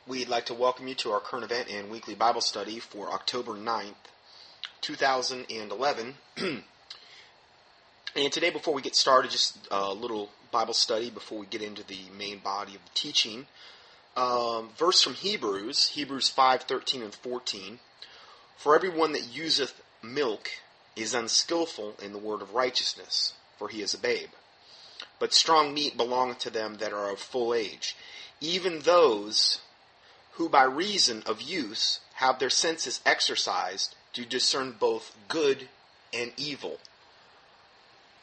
We'd like to welcome you to our current event and weekly Bible study for October 9th, 2011. And today, before we get started, just a little Bible study before we get into the main body of the teaching. Verse from Hebrews 5:13 and 14. For everyone that useth milk is unskillful in the word of righteousness, for he is a babe. But strong meat belongeth to them that are of full age, even those who by reason of use have their senses exercised to discern both good and evil.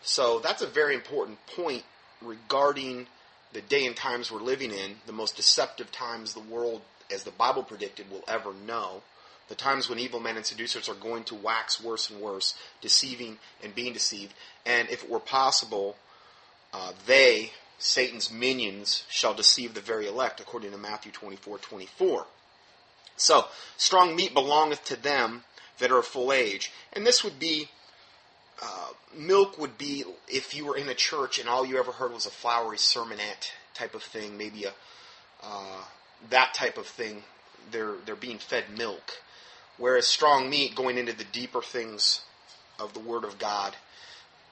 So that's a very important point regarding the day and times we're living in, the most deceptive times the world, as the Bible predicted, will ever know. The times when evil men and seducers are going to wax worse and worse, deceiving and being deceived. And if it were possible, Satan's minions, shall deceive the very elect, according to Matthew 24:24. So, strong meat belongeth to them that are of full age. And this would be, milk would be, if you were in a church and all you ever heard was a flowery sermonette type of thing, maybe that type of thing, they're being fed milk. Whereas strong meat, going into the deeper things of the Word of God,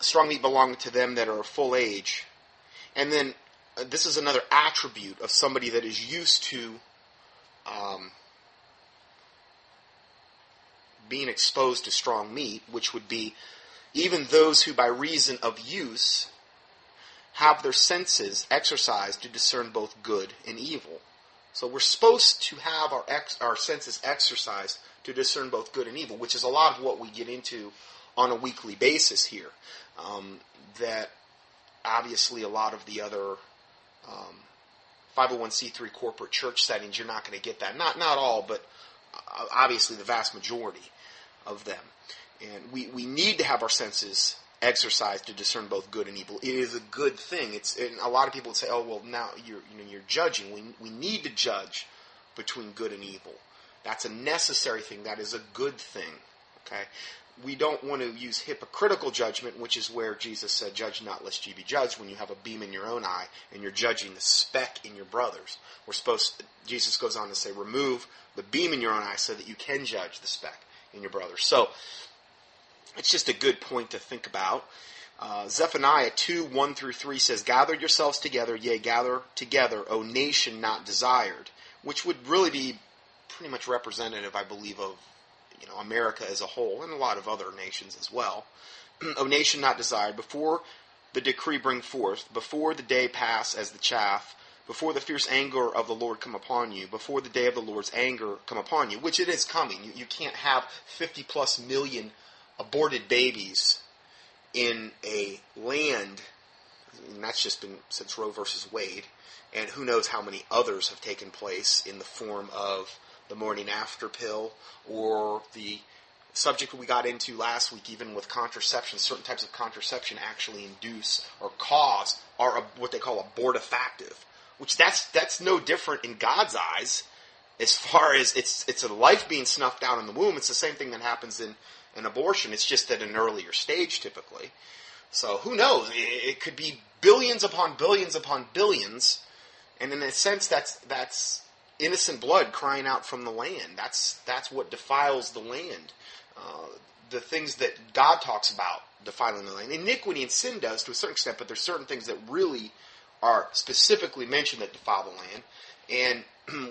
strong meat belongeth to them that are of full age. And then this is another attribute of somebody that is used to being exposed to strong meat, which would be even those who by reason of use have their senses exercised to discern both good and evil. So we're supposed to have our senses exercised to discern both good and evil, which is a lot of what we get into on a weekly basis here. That obviously a lot of the other 501c3 corporate church settings, you're not going to get that. Not all, but obviously the vast majority of them. And we need to have our senses exercised to discern both good and evil. It is a good thing. And a lot of people would say, "Oh, well, now you're judging." We need to judge between good and evil. That's a necessary thing. That is a good thing. Okay. We don't want to use hypocritical judgment, which is where Jesus said, "Judge not, lest ye be judged," when you have a beam in your own eye and you're judging the speck in your brother's. Jesus goes on to say, remove the beam in your own eye so that you can judge the speck in your brother. So, it's just a good point to think about. Zephaniah 2:1-3 says, "Gather yourselves together, yea, gather together, O nation not desired," which would really be pretty much representative, I believe, of America as a whole, and a lot of other nations as well. O nation not desired, before the decree bring forth, before the day pass as the chaff, before the fierce anger of the Lord come upon you, before the day of the Lord's anger come upon you, which it is coming. You can't have 50+ million aborted babies in a land, and that's just been since Roe versus Wade, and who knows how many others have taken place in the form of the morning after pill, or the subject we got into last week, even with contraception. Certain types of contraception actually induce or cause are what they call abortifactive, which that's no different in God's eyes as far as it's a life being snuffed out in the womb. It's the same thing that happens in an abortion. It's just at an earlier stage typically. So who knows? It could be billions upon billions upon billions, and in a sense that's innocent blood crying out from the land. That's what defiles the land. The things that God talks about defiling the land. Iniquity and sin does to a certain extent, but there's certain things that really are specifically mentioned that defile the land. And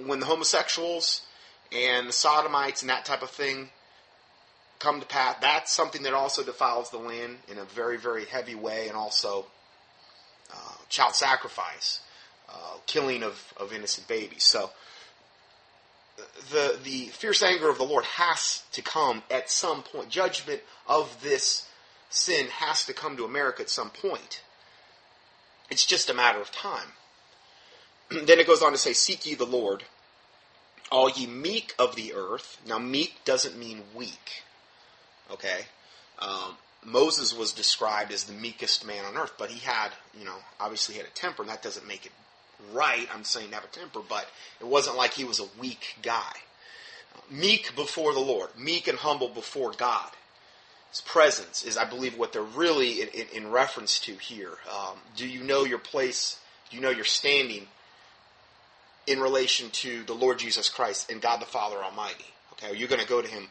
when the homosexuals and the sodomites and that type of thing come to pass, that's something that also defiles the land in a very, very heavy way, and also child sacrifice, killing of innocent babies. So the fierce anger of the Lord has to come at some point. Judgment of this sin has to come to America at some point. It's just a matter of time. Then it goes on to say, "Seek ye the Lord, all ye meek of the earth." Now, meek doesn't mean weak. Okay? Moses was described as the meekest man on earth, but he had, obviously he had a temper, and that doesn't make it right. I'm saying have a temper, but it wasn't like he was a weak guy. Meek before the Lord, meek and humble before God. His presence is, I believe, what they're really in reference to here. Do you know your place? Do you know your standing in relation to the Lord Jesus Christ and God the Father Almighty? Okay, are you going to go to him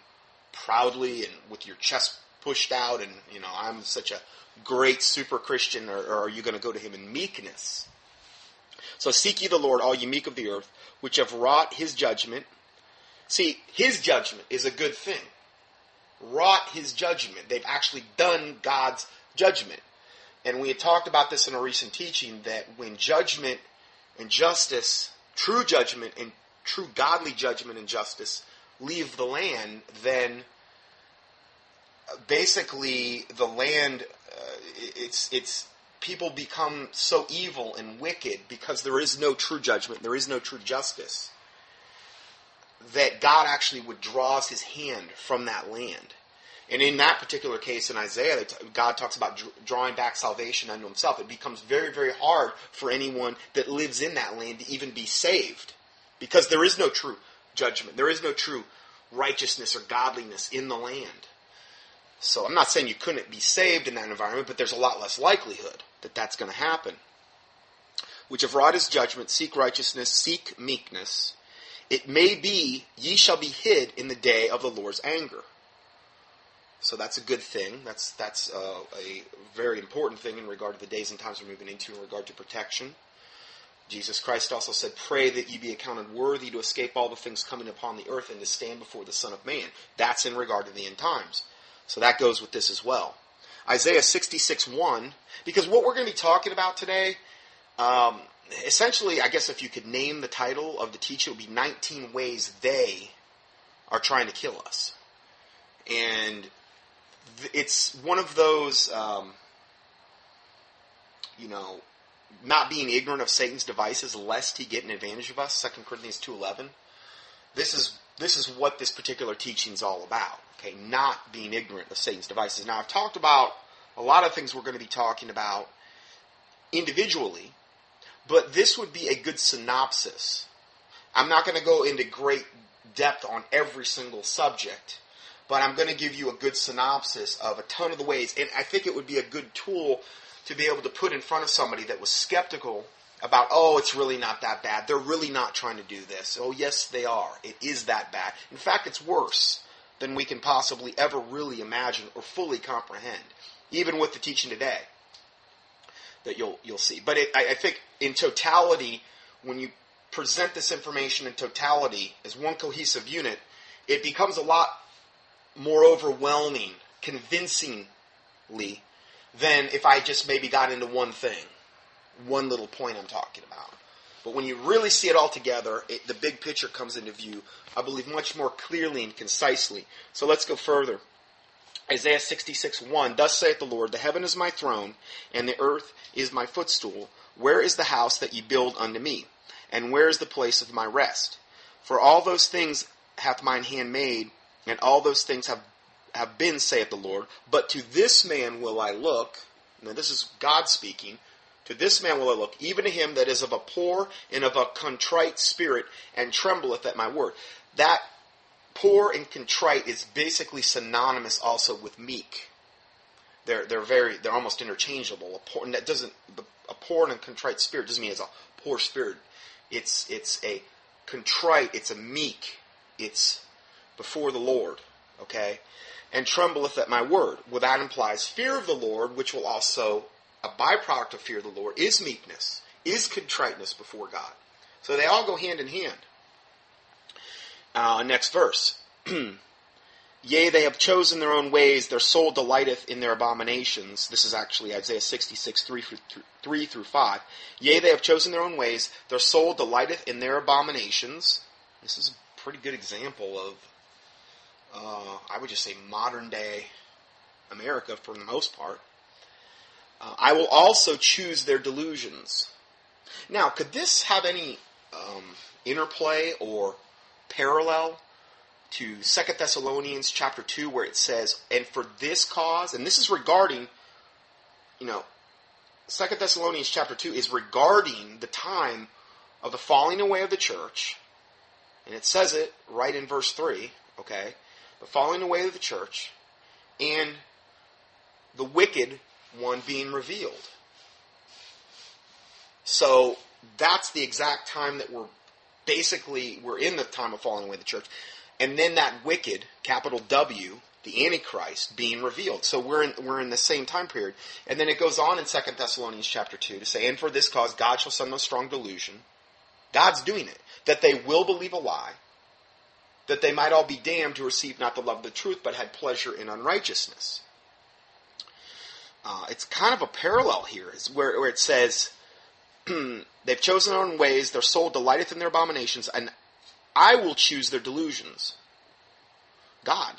proudly and with your chest pushed out and, I'm such a great super Christian, or are you going to go to him in meekness? So seek ye the Lord, all ye meek of the earth, which have wrought his judgment. See, his judgment is a good thing. Wrought his judgment. They've actually done God's judgment. And we had talked about this in a recent teaching, that when judgment and justice, true judgment and true godly judgment and justice leave the land, then basically the land, it's people become so evil and wicked because there is no true judgment, there is no true justice, that God actually withdraws his hand from that land. And in that particular case in Isaiah, God talks about drawing back salvation unto himself. It becomes very, very hard for anyone that lives in that land to even be saved, because there is no true judgment. There is no true righteousness or godliness in the land. So I'm not saying you couldn't be saved in that environment, but there's a lot less likelihood that that's going to happen. Which have wrought his judgment, seek righteousness, seek meekness. It may be ye shall be hid in the day of the Lord's anger. So that's a good thing. That's a very important thing in regard to the days and times we're moving into in regard to protection. Jesus Christ also said, pray that ye be accounted worthy to escape all the things coming upon the earth and to stand before the Son of Man. That's in regard to the end times. So that goes with this as well. Isaiah 66:1, because what we're going to be talking about today, essentially, I guess if you could name the title of the teaching, it would be 19 ways they are trying to kill us. And it's one of those, not being ignorant of Satan's devices lest he get an advantage of us, 2 Corinthians 2:11. This is what this particular teaching is all about. Okay, not being ignorant of Satan's devices. Now, I've talked about a lot of things we're going to be talking about individually, but this would be a good synopsis. I'm not going to go into great depth on every single subject, but I'm going to give you a good synopsis of a ton of the ways, and I think it would be a good tool to be able to put in front of somebody that was skeptical about, it's really not that bad. They're really not trying to do this. Oh, yes, they are. It is that bad. In fact, it's worse than we can possibly ever really imagine or fully comprehend, even with the teaching today that you'll see. But I think in totality, when you present this information in totality as one cohesive unit, it becomes a lot more overwhelming, convincingly, than if I just maybe got into one thing, one little point I'm talking about. But when you really see it all together, the big picture comes into view, I believe, much more clearly and concisely. So let's go further. Isaiah 66:1, thus saith the Lord, the heaven is my throne, and the earth is my footstool. Where is the house that ye build unto me? And where is the place of my rest? For all those things hath mine hand made, and all those things have been, saith the Lord. But to this man will I look. Now this is God speaking. To this man will I look, even to him that is of a poor and of a contrite spirit, and trembleth at my word. That poor and contrite is basically synonymous also with meek. They're almost interchangeable. A poor and a contrite spirit doesn't mean it's a poor spirit. It's a contrite. It's a meek. It's before the Lord. Okay, and trembleth at my word. Well, that implies fear of the Lord, which will also, a byproduct of fear of the Lord, is meekness, is contriteness before God. So they all go hand in hand. Next verse. Yea, they have chosen their own ways, their soul delighteth in their abominations. This is actually Isaiah 66, 3 through 5. Yea, they have chosen their own ways, their soul delighteth in their abominations. This is a pretty good example of, I would just say, modern day America for the most part. I will also choose their delusions. Now, could this have any interplay or parallel to 2 Thessalonians chapter 2, where it says, and for this cause, and this is regarding, 2 Thessalonians chapter 2 is regarding the time of the falling away of the church, and it says it right in verse 3, okay, the falling away of the church, and the wicked one being revealed. So that's the exact time that we're basically we're in the time of falling away of the church. And then that wicked, capital W, the Antichrist, being revealed. So we're in the same time period. And then it goes on in 2 Thessalonians chapter 2 to say, and for this cause God shall send no strong delusion. God's doing it. That they will believe a lie. That they might all be damned who received not the love of the truth, but had pleasure in unrighteousness. It's kind of a parallel here, where it says, they've chosen their own ways, their soul delighteth in their abominations, and I will choose their delusions. God.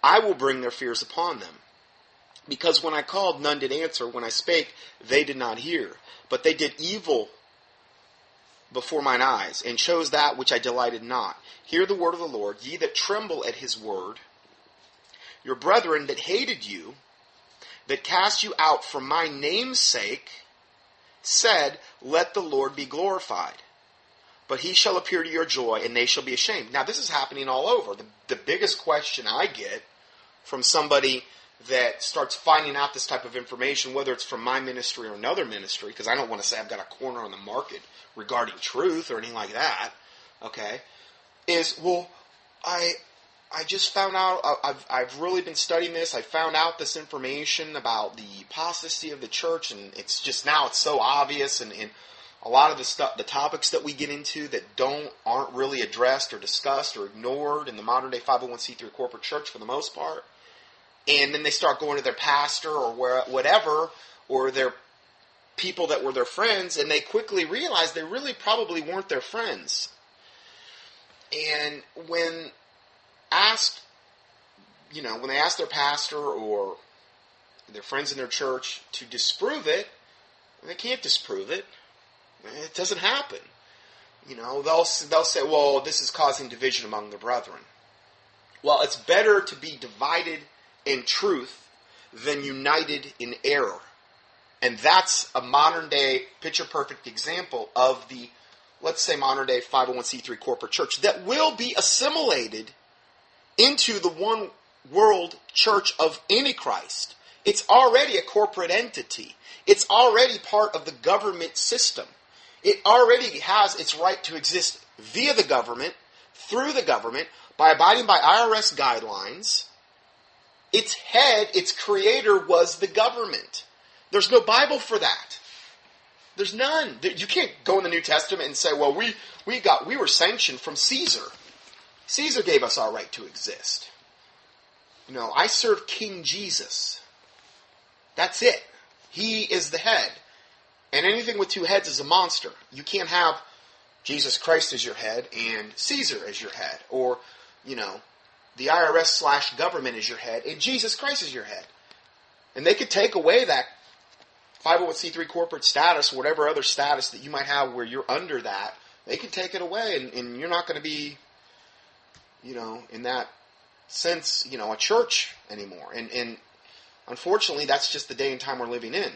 I will bring their fears upon them. Because when I called, none did answer. When I spake, they did not hear. But they did evil before mine eyes, and chose that which I delighted not. Hear the word of the Lord, ye that tremble at his word. Your brethren that hated you, that cast you out for my name's sake, said, let the Lord be glorified. But he shall appear to your joy, and they shall be ashamed. Now, this is happening all over. The biggest question I get from somebody that starts finding out this type of information, whether it's from my ministry or another ministry, because I don't want to say I've got a corner on the market regarding truth or anything like that, okay, is, well, I just found out, I've really been studying this, I found out this information about the apostasy of the church, and it's just now it's so obvious, and a lot of the topics that we get into that aren't really addressed or discussed or ignored in the modern day 501c3 corporate church for the most part. And then they start going to their pastor or whatever, or their people that were their friends, and they quickly realize they really probably weren't their friends. And when asked, when they ask their pastor or their friends in their church to disprove it, they can't disprove it. It doesn't happen. They'll say, well, this is causing division among the brethren. Well, it's better to be divided in truth than united in error. And that's a modern day picture-perfect example of the, let's say, modern day 501c3 corporate church that will be assimilated into the one world church of Antichrist. It's already a corporate entity. It's already part of the government system. It already has its right to exist via the government, through the government, by abiding by IRS guidelines. Its head, its creator, was the government. There's no Bible for that. There's none. You can't go in the New Testament and say, well, we were sanctioned from Caesar. Caesar gave us our right to exist. I serve King Jesus. That's it. He is the head. And anything with two heads is a monster. You can't have Jesus Christ as your head and Caesar as your head. Or, the IRS/government is your head and Jesus Christ is your head. And they could take away that 501c3 corporate status, whatever other status that you might have where you're under that. They can take it away and you're not going to be, in that sense, a church anymore. And unfortunately, that's just the day and time we're living in.